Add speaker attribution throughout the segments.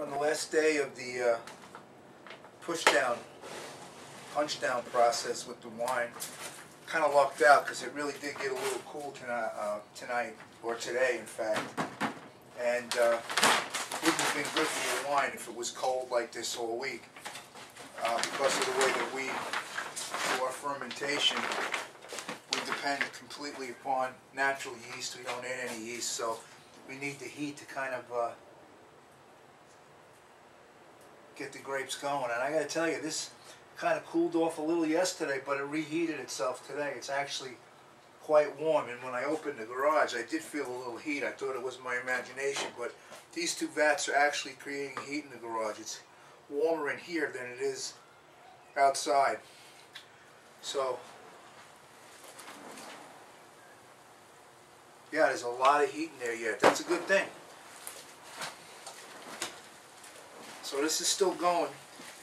Speaker 1: On the last day of the punch down process with the wine, kind of lucked out because it really did get a little cool tonight, or today in fact, and wouldn't have been good for your wine if it was cold like this all week, because of the way that we do our fermentation. We depend completely upon natural yeast. We don't add any yeast, so we need the heat to kind of get the grapes going. And I got to tell you, this kind of cooled off a little yesterday, but it reheated itself today. It's actually quite warm, and when I opened the garage I did feel a little heat. I thought it was my imagination, but these two vats are actually creating heat in the garage. It's warmer in here than it is outside. So yeah, there's a lot of heat in there yet. That's a good thing. So this is still going.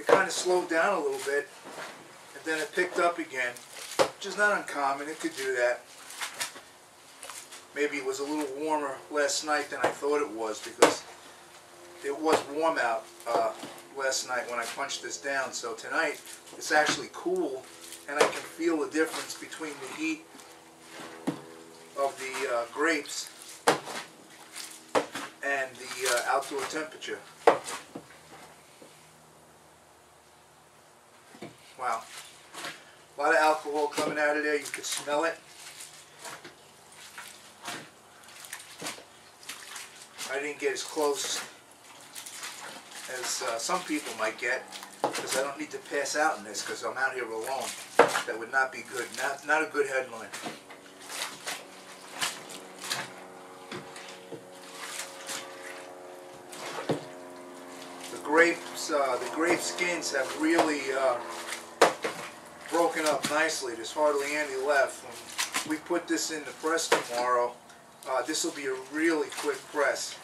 Speaker 1: It kind of slowed down a little bit, and then it picked up again, which is not uncommon. It could do that. Maybe it was a little warmer last night than I thought it was, because it was warm out last night when I punched this down. So tonight it's actually cool, and I can feel the difference between the heat of the grapes and the outdoor temperature. Wow. A lot of alcohol coming out of there. You could smell it. I didn't get as close as some people might get, because I don't need to pass out in this because I'm out here alone. That would not be good. Not a good headline. The grape skins have really broken up nicely. There's hardly any left. When we put this in the press tomorrow, this will be a really quick press.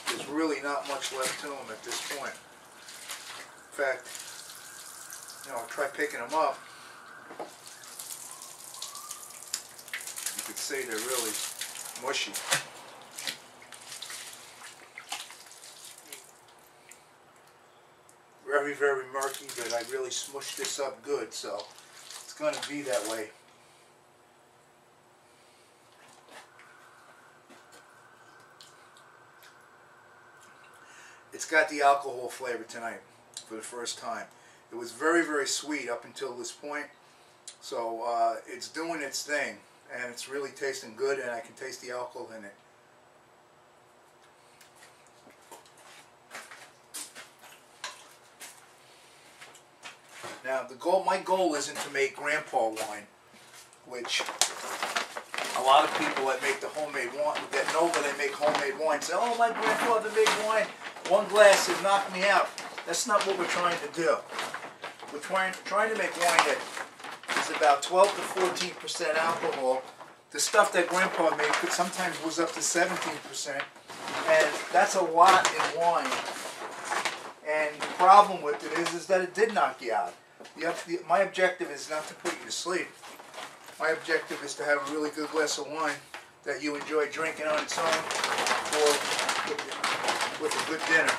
Speaker 1: There's really not much left to them at this point. In fact, I'll try picking them up. You could say they're really mushy. Very, very murky, but I really smushed this up good, so it's going to be that way. It's got the alcohol flavor tonight for the first time. It was very, very sweet up until this point, so it's doing its thing, and it's really tasting good, and I can taste the alcohol in it. Now, my goal isn't to make grandpa wine, which a lot of people that make the homemade wine, that know that I make homemade wine, say, "Oh, my grandfather made wine. One glass would knock me out." That's not what we're trying to do. We're trying to make wine that is about 12 to 14% alcohol. The stuff that grandpa made sometimes was up to 17%, and that's a lot in wine. And the problem with it is that it did knock you out. My objective is not to put you to sleep. My objective is to have a really good glass of wine that you enjoy drinking on its own, or with a good dinner.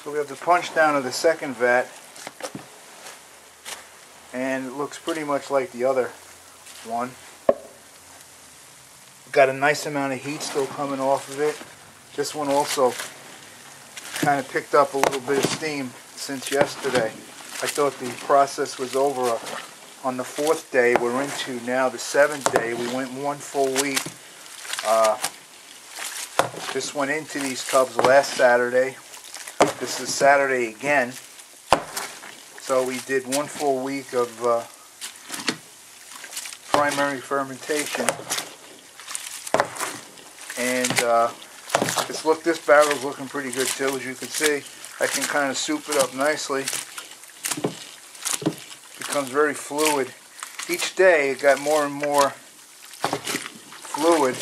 Speaker 1: So we have the punch down of the second vat, and it looks pretty much like the other one. Got a nice amount of heat still coming off of it. This one also kind of picked up a little bit of steam since yesterday. I thought the process was over on the 4th day. We're into now the 7th day. We went one full week. This went into these tubs last Saturday. This is Saturday again. So we did one full week of primary fermentation. And this barrel's looking pretty good too, as you can see. I can kind of soup it up nicely. Becomes very fluid. Each day it got more and more fluid,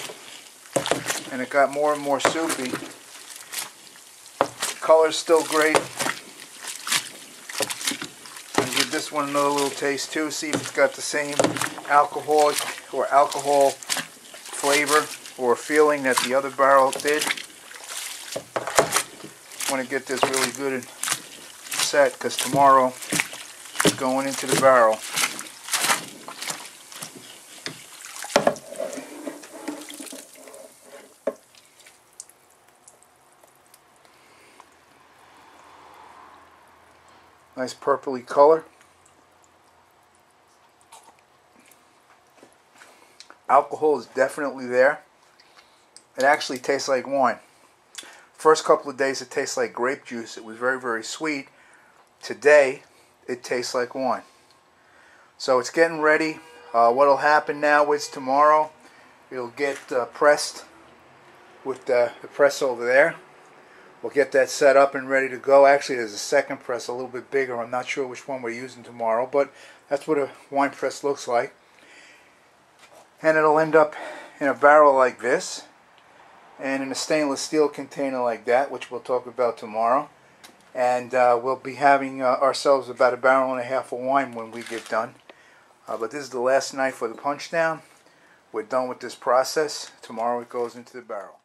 Speaker 1: and it got more and more soupy. The color's still great. I'll give this one another little taste too, see if it's got the same alcoholic or alcohol flavor or feeling that the other barrel did. I want to get this really good and set because tomorrow it's going into the barrel. Nice purpley color. Alcohol is definitely there. It actually tastes like wine. First couple of days it tastes like grape juice. It was very, very sweet. Today it tastes like wine. So it's getting ready. What will happen now is tomorrow it'll get pressed with the press over there. We'll get that set up and ready to go. Actually, there's a second press, a little bit bigger. I'm not sure which one we're using tomorrow, but that's what a wine press looks like. And it'll end up in a barrel like this, and in a stainless steel container like that, which we'll talk about tomorrow. And we'll be having ourselves about 1.5 barrels of wine when we get done. But this is the last night for the punch down. We're done with this process. Tomorrow it goes into the barrel.